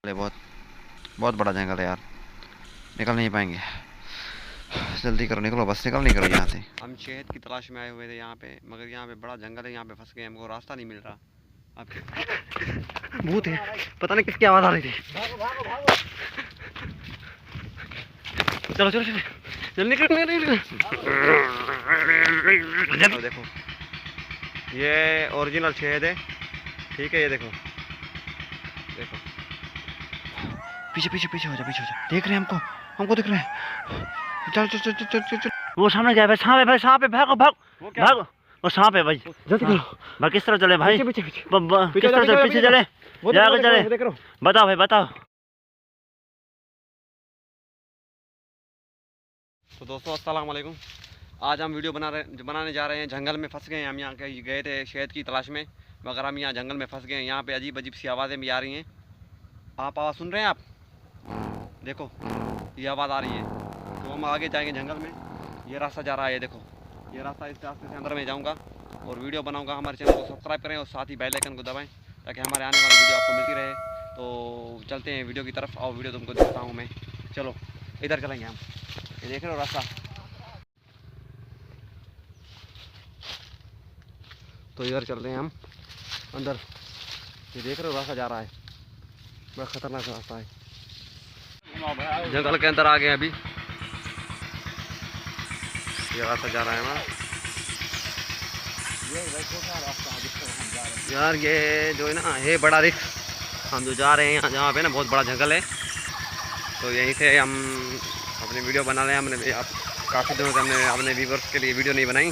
बहुत बहुत बड़ा जंगल है यार, निकल नहीं पाएंगे। जल्दी करो, निकलो, बस निकल नहीं करो यहाँ से। हम शहद की तलाश में आए हुए थे यहाँ पे, मगर यहाँ पे बड़ा जंगल है, यहाँ पे फंस गए, हमको रास्ता नहीं मिल रहा। अब भूत है, पता नहीं किसकी आवाज़ आ रही थी। भागो भागो भागो, चलो चलो चलो जल्दी निकल निकल। देखो ये ओरिजिनल शहद है, ठीक है, ये देखो देखो, पीछे पीछे पीछे हो जा, पीछे हो जा, देख रहे हैं हमको, हमको दिख रहे हैं। चल चल चल चल चल चल, वो सामने क्या है भाई? सांप है भाई, सांप है, भागो भागो भागो, वो सांप है भाई। जल्दी करो भाई किस तरह चले भाई? पीछे किस तरह से पीछे चले, आगे चले, बताओ भाई बताओ। तो दोस्तों अस्सलाम वालेकुम, आज हम वीडियो बनाने जा रहे हैं। जंगल में फंस गए हैं हम, यहाँ के गए थे शहद की तलाश में, मगर हम यहाँ जंगल में फंस गए हैं। यहाँ पे अजीब अजीब सी आवाज़ें भी आ रही हैं। आप आवाज़ सुन रहे हैं? आप देखो ये आवाज़ आ रही है, तो हम आगे जाएंगे जंगल में। ये रास्ता जा रहा है, ये देखो ये रास्ता, इस रास्ते से अंदर में जाऊँगा और वीडियो बनाऊँगा। हमारे चैनल को सब्सक्राइब करें और साथ ही बेल आइकन को दबाएँ ताकि हमारे आने वाली वीडियो आपको मिलती रहे। तो चलते हैं वीडियो की तरफ, और वीडियो तुमको दिखाता हूँ मैं। चलो इधर चलेंगे हम, ये देख रहे हो रास्ता, तो इधर चलते हैं हम अंदर। ये देख रहे हो रास्ता जा रहा है, बड़ा खतरनाक रास्ता है। जंगल के अंदर आ गए अभी, ये रास्ता जा रहा है हमारा। यार ये जो है ना, ये बड़ा रिस्क, हम जो जा रहे हैं यहाँ, जहाँ पे ना बहुत बड़ा जंगल है, तो यहीं से हम अपनी वीडियो बना रहे हैं। हमने आप काफ़ी दिनों से हमने अपने व्यूवर्स के लिए वीडियो नहीं बनाई,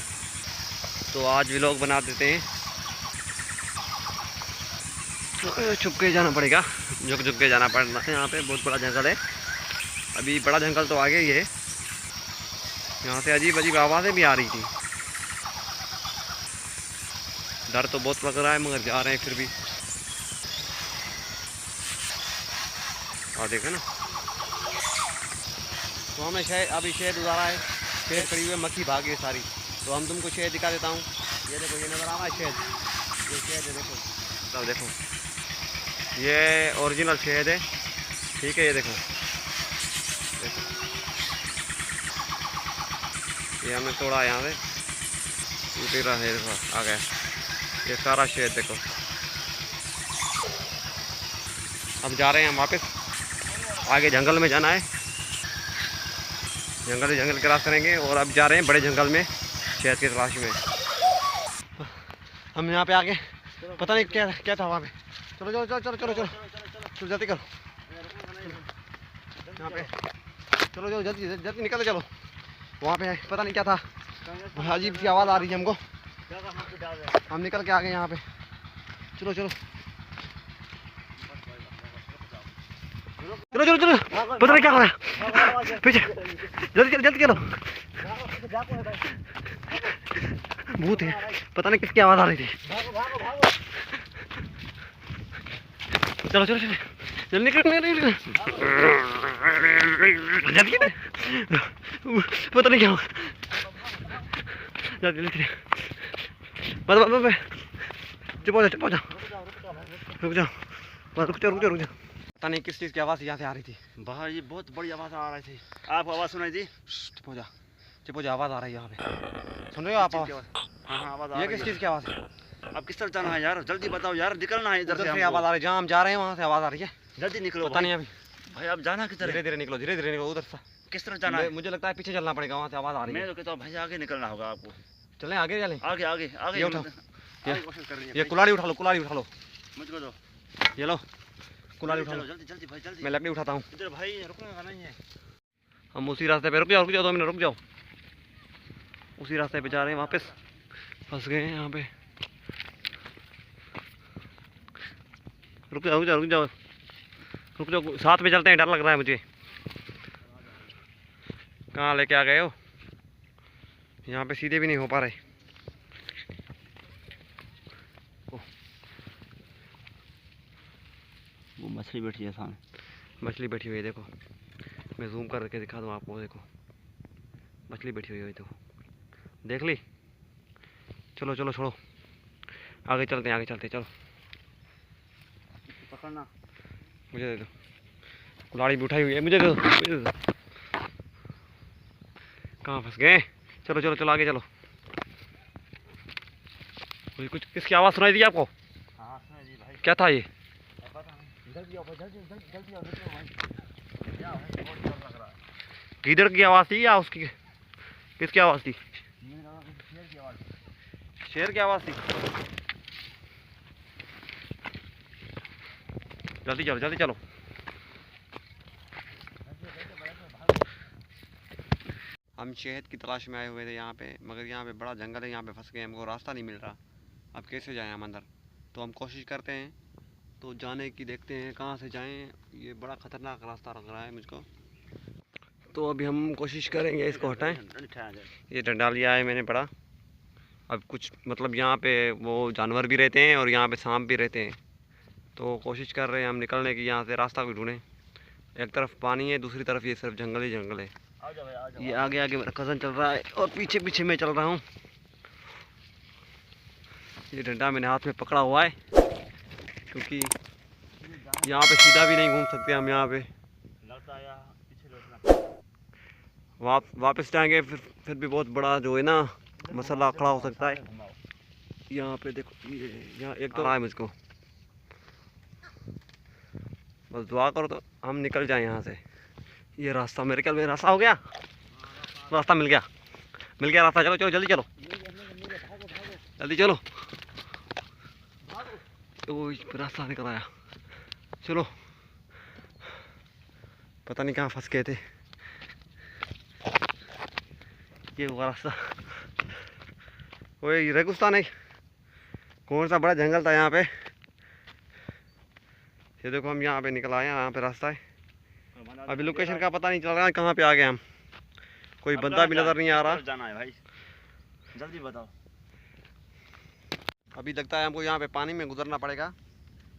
तो आज व्लॉग बना देते हैं। छुप के जाना पड़ेगा, झुक झुक के जाना पड़ना है। यहाँ पे बहुत बड़ा जंगल है, अभी बड़ा जंगल तो आगे ही है। यहाँ से अजीब अजीब आवाज़ें भी आ रही थी, डर तो बहुत लग रहा है, मगर जा रहे हैं फिर भी। और देखो ना, तो हमें शहद, अभी शहद उतारा है, शहद खड़ी हुई है, मक्खी भागी है सारी। तो हम तुमको शहद दिखा देता हूँ। ये देखो, ये नज़र आ रहा है शहद, ये शहद है, देखो तब देखो, ये ओरिजिनल शहद है, ठीक है, ये देखो देखो, ये हमने तोड़ा यहाँ से, टूट रहा है, देखो आ गया ये सारा शहद, देखो। अब जा रहे हैं हम वापस, आगे जंगल में जाना है, जंगल क्रॉस करेंगे और अब जा रहे हैं बड़े जंगल में शहद की तलाश में। हम यहाँ पे आगे पता नहीं क्या क्या था वहाँ पे। चलो चलो चलो चलो चलो चलो चलो जल्दी करो, यहाँ पे चलो चलो जल्दी जल्दी निकल चलो। वहाँ पे पता नहीं क्या था, अजीब सी आवाज़ आ रही है हमको, हम निकल के आ गए यहाँ पे। चलो चलो चलो चलो चलो, पता नहीं क्या हो रहा है पीछे, जल्दी जल्दी चलो। भूत है, पता नहीं किसकी आवाज़ आ रही थी। चलो चलो चलो जल्दी निकल निकल, जल्दी पता नहीं क्या हो, जल्दी जल्दी, चुप हो जाओ, चुप हो जाओ, रुक जाओ, रुक जाओ रुक जाओ रुक जाओ। पता नहीं किस चीज़ की आवाज़ यहाँ से आ रही थी बाहर, ये बहुत बड़ी आवाज़ आ रही थी। आप आवाज़ सुनाई थी? चुप हो जा, चुप हो जा, आवाज़ आ रही है यहाँ पे, सुन रहे हो आप आवाज़? हाँ आवाज़। ये किस चीज़ की आवाज़ है? अब किस तरह जाना है यार, जल्दी बताओ यार, निकलना है इधर से। आवाज़ आ रही है, जहाँ हम जा रहे हैं वहाँ से आवाज़ आ रही है, जल्दी निकलो। पता नहीं अभी भाई अब जाना किधर है? धीरे धीरे निकलो, धीरे धीरे निकलो, उधर से किस तरह जाना है? मुझे लगता है पीछे चलना पड़ेगा, वहाँ से आवाज़ आ रही है। मैं तो कहता हूँ भाई आगे निकलना होगा आपको। चलें आगे चलें? आगे आगे आगे, ये उठाओ, कोशिश कर रही है। ये कुल्हाड़ी उठा लो, कुल्हाड़ी उठा लो, मुझको दो, ये लो कुल्हाड़ी उठा लो। जल्दी जल्दी भाई जल्दी। मैं लकड़ी उठाता हूँ। इधर भाई रुकने का नहीं है। हम उसी रास्ते पे, रुक जाओ 2 मिनट रुक जाओ, उसी रास्ते पे जा रहे हैं वापस, फंस गए हैं यहाँ पे। रुक जाओ रुक जाओ रुक जाओ रुक जाओ, साथ में चलते हैं, डर लग रहा है मुझे। कहाँ लेके आ गए हो? यहाँ पे सीधे भी नहीं हो पा रहे। वो मछली बैठी है सामने, मछली बैठी हुई है, देखो मैं जूम करके दिखा दूँ आपको, देखो मछली बैठी हुई है, देखो देख ली। चलो चलो छोड़ो, आगे चलते हैं, आगे चलते हैं, चलो पकड़ना मुझे दे दो। कुल्हाड़ी भी उठाई हुई है, मुझे दो। कहाँ फंस गए? चलो चलो चलो आगे चलो। कुछ किसकी आवाज़ सुनाई दी आपको? हाँ सुनाई दी भाई। क्या था ये? जल्दी आओ भाई, जल्दी आओ भाई। क्या भाई, बहुत डर लग रहा है। गीदड़ की आवाज़ थी या उसकी किसकी आवाज़ थी? मेरे गाँव में शेर की आवाज़ थी। शेर की आवाज़ थी। जल्दी चलो जल्दी चलो। हम शहद की तलाश में आए हुए थे यहाँ पे, मगर यहाँ पे बड़ा जंगल है, यहाँ पे फंस गए, हमको रास्ता नहीं मिल रहा। अब कैसे जाएं हम अंदर? तो हम कोशिश करते हैं तो जाने की, देखते हैं कहाँ से जाएं। ये बड़ा ख़तरनाक रास्ता लग रहा है मुझको। तो अभी हम कोशिश करेंगे इसको हटाएं। ये डंडा लिया है मैंने बड़ा। अब कुछ मतलब यहाँ पे वो जानवर भी रहते हैं और यहाँ पे सांप भी रहते हैं, तो कोशिश कर रहे हैं हम निकलने की, यहाँ से रास्ता भी ढूंढें। एक तरफ पानी है, दूसरी तरफ ये सिर्फ जंगल ही जंगल है। ये आगे आगे मेरा कज़न चल रहा है और पीछे पीछे मैं चल रहा हूँ। ये डंडा मैंने हाथ में पकड़ा हुआ है क्योंकि यहाँ पे सीधा भी नहीं घूम सकते हम। यहाँ पे वापस जाएंगे फिर भी बहुत बड़ा जो है ना मसला खड़ा हो सकता है। यहाँ पे देखो, ये यहाँ एक तो रहा है मुझको। बस दुआ करो तो हम निकल जाएं यहाँ से। ये रास्ता मेरे ख्याल में रास्ता हो गया, रास्ता मिल गया रास्ता। चलो चलो जल्दी चलो जल्दी चलो। तो रास्ता निकल आया। चलो, पता नहीं कहाँ फंस गए थे। ये हुआ रास्ता। वही रेगिस्तान है, कौन सा बड़ा जंगल था यहाँ पे। ये देखो हम यहाँ पे निकल आए हैं, यहाँ पे रास्ता है। अभी लोकेशन का पता नहीं चल रहा है कहाँ पे आ गए हम। कोई बंदा भी नज़र नहीं आ रहा। जाना है भाई, जल्दी बताओ। अभी लगता है हमको यहाँ पे पानी में गुजरना पड़ेगा।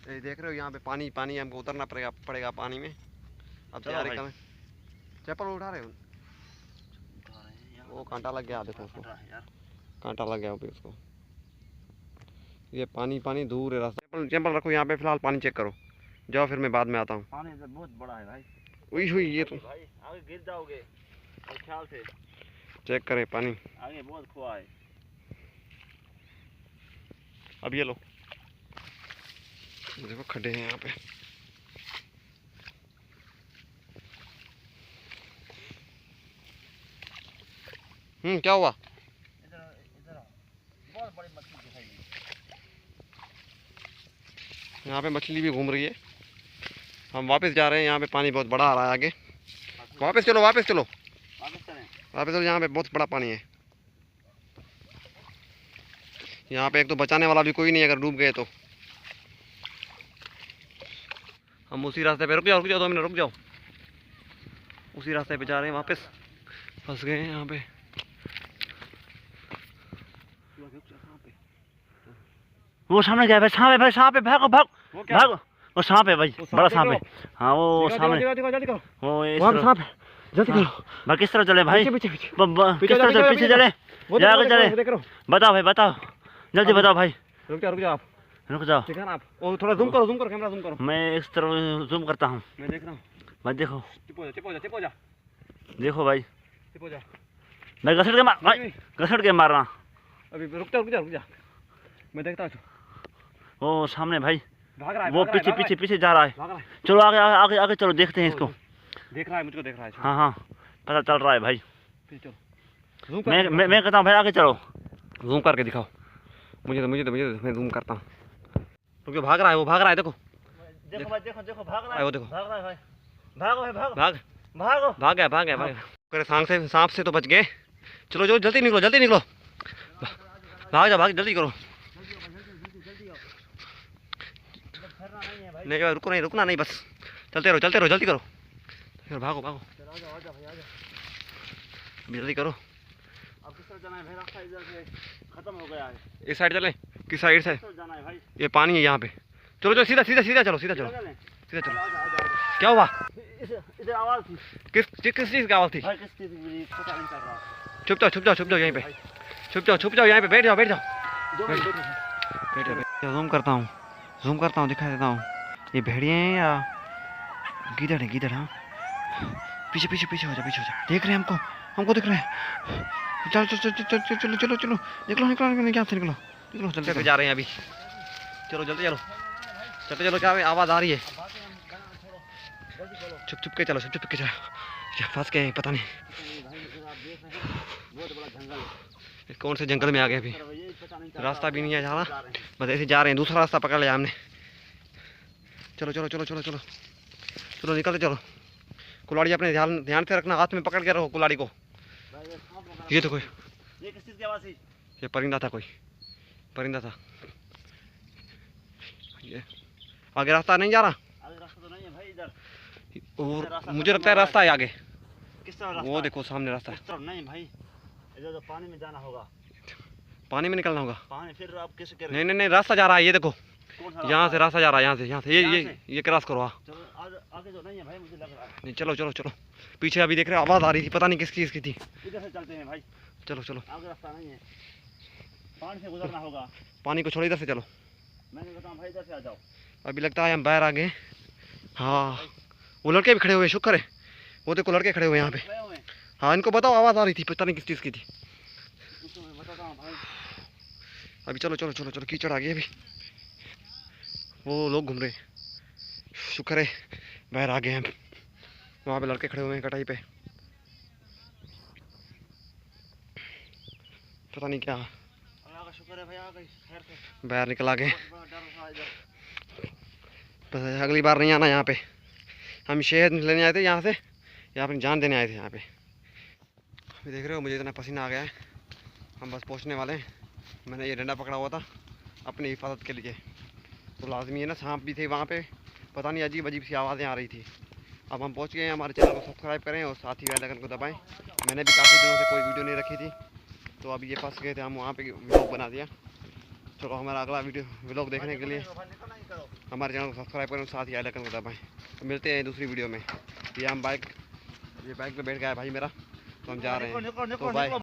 ये देख रहे हो यहाँ पे पानी पानी, हमको उतरना पड़ेगा पानी में। अब तैयारी करें। चप्पल उठा रहे हो? वो कांटा लग गया, देखो उसको, कांटा लग गया उसको। ये पानी पानी दूर है रास्ता। चप्पल रखो यहाँ पे, फिलहाल पानी चेक करो। जाओ, फिर मैं बाद में आता हूँ। पानी तो बहुत बड़ा है भाई। हुई हुई ये तो भाई आगे गिर जाओगे, और ख्याल से चेक करें पानी। आगे बहुत खुआ है। अब ये लो, देखो खड्डे हैं यहाँ पे। क्या हुआ? इधर बहुत बड़ी मछली दिखाई दी। यहाँ पे मछली भी घूम रही है। हम वापस जा रहे हैं, यहाँ पे पानी बहुत बड़ा आ रहा है आगे। वापस चलो वापस चलो वापस चलो, यहाँ पे बहुत बड़ा पानी है। यहाँ पे एक तो बचाने वाला भी कोई नहीं, अगर डूब गए तो। हम उसी रास्ते पे, रुक जाओ 2 मिनट रुक जाओ। उसी रास्ते पे जा रहे हैं वापस, फंस गए हैं यहाँ पे। वो सामने क्या है भाई? सांप है भाई, सांप है, भागो भागो भागो। वो सांप है भाई, बड़ा सांप है। हाँ वो सामने, वो सांप है। जल्दी करो भाई, किस तरह चले भाई? पीछे किस तरह चले? पीछे चले, आगे चले? बताओ भाई, बताओ जल्दी बताओ भाई। रुक जाओ आप, रुक जाओ। ठीक है ना आप? वो थोड़ा जूम करो कैमरा जूम करो। मैं इस तरह जूम करता हूँ, मैं देख रहा हूँ भाई। देखो चिपो जा देखो भाई, चिपो जा। मैं घसड़ के मार भाई, घसड़ के मारना। अभी रुक जा, मैं देखता हूँ। वो सामने भाई, भाग रहा है, वो पीछे जा रहा है। चलो आगे चलो, देखते हैं इसको। देख रहा है, मुझको देख रहा है। हाँ पता चल रहा है भाई। चलो मैं कहता हूँ भाई, आगे चलो। जूम करके दिखाओ मुझे तो मैं जूम करता हूँ। क्योंकि भाग रहा है, वो भाग रहा है। देखो भाई, देखो भाग रहा है। वो देखो, भाग रहा है भाई, भागो भाई, भागो भाग भागो। भाग गया। सांप से तो बच गए। चलो जल्दी निकलो। भाग जल्दी करो। नहीं रुकना नहीं, बस चलते रहो जल्दी करो। भागो जल्दी करो। अब किस तरह जाना है भाई? रास्ता इधर से खत्म हो गया है। इस साइड चलें? किस साइड से? जाना है भाई, ये पानी है यहाँ पे। चलो सीधा चलो। क्या हुआ? इधर आवाज थी। किस चीज़ की आवाज़ थी? भाई किस चीज की? पता नहीं चल रहा। छुप जाओ यहीं पे। छुप जाओ यहाँ पे, बैठ जाओ। जूम करता हूँ, दिखा देता हूँ। ये भेड़िए हैं या किधर है किधर? हाँ पीछे पीछे पीछे हो जा, पीछे हो जा। देख रहे हैं हमको, हमको दिख रहे हैं। चलो चलो चलो चलो चलो चलो चलो निकलो निकलो निकलो, क्या से निकलो निकलो, चलते जा रहे हैं अभी। चलो जल्दी चलो, चलते चलो, क्या आवाज़ आ रही है? चुप चुप के चलो, चुप चुप के चलो, फंस गए पता नहीं कौन से जंगल में आ गए। अभी रास्ता भी नहीं है जा रहा, बस ऐसे जा रहे हैं। दूसरा रास्ता पकड़ लिया हमने। चलो चलो चलो चलो चलो चलो निकलते चलो। कुल्हाड़ी अपने ध्यान ध्यान से रखना, हाथ में पकड़ के रहो कुल्हाड़ी को। ये तो कोई, ये किस चीज़ की आवाज़ थी? ये परिंदा था, कोई परिंदा था। ये आगे रास्ता नहीं जा रहा? आगे रास्ता तो नहीं है भाई इधर। और मुझे लगता है रास्ता है आगे। किस तरफ रास्ता? वो देखो सामने रास्ता है। उस तरफ नहीं भाई, इधर तो पानी में जाना होगा। पानी में निकलना होगा? पानी फिर आप कैसे करें? नहीं नहीं नहीं, रास्ता जा रहा है, ये देखो कौन सा यहाँ से रास्ता जा रहा है, यहाँ से ये क्रॉस करो। हाँ चलो आगे तो नहीं है भाई, मुझे लग रहा है। नहीं चलो चलो चलो, पीछे अभी देख रहे हो आवाज़ आ रही थी, पता नहीं किसकी इसकी थी। इधर से चलते हैं भाई, चलो चलो, आगे रास्ता नहीं है, पानी से गुजरना होगा। पानी को छोड़ो, इधर से चलो। मैंने बताया भाई इधर से आ जाओ। अभी लगता है हम बाहर आ गए। हाँ वो लड़के भी खड़े हुए, शुक्र है। वो देखो लड़के खड़े हुए यहाँ पे। हाँ इनको बताओ, आवाज़ आ रही थी, पता नहीं किस चीज़ की थी। मैं बताता हूँ भाई। अभी चलो चलो चलो चलो, कीचड़ आ गई अभी। वो लोग घूम रहे, शुक्र है बाहर आ गए हम। वहाँ पे लड़के खड़े हुए हैं कटाई पे, पता नहीं क्या। अल्लाह का शुक्र है भाई, आ गई खैर से। बाहर निकल आ गए। बड़ा डर था इधर। बस अगली बार नहीं आना यहाँ पे। हम शहद लेने आए थे यहाँ से, या अपनी जान देने आए थे यहाँ पे। अभी देख रहे हो मुझे इतना पसीना आ गया है, हम बस पहुँचने वाले हैं। मैंने ये डंडा पकड़ा हुआ था अपनी हिफाजत के लिए, तो लाजमी है ना, सांप भी थे वहाँ पे, पता नहीं अजीब अजीब सी आवाज़ें आ रही थी। अब हम पहुँच गए हैं। हमारे चैनल को सब्सक्राइब करें और साथ ही बेल आइकन को दबाएं। मैंने भी काफ़ी दिनों से कोई वीडियो नहीं रखी थी, तो अभी ये फंस गए थे, हम वहाँ पे व्लॉग बना दिया। चलो हमारा अगला वीडियो व्लॉग देखने के लिए हमारे चैनल को सब्सक्राइब करें, साथ ही बेल आइकन को दबाएं। तो मिलते हैं दूसरी वीडियो में। ये हम बाइक पे बैठ गया है भाई मेरा, तो हम जा रहे हैं, तो बाय।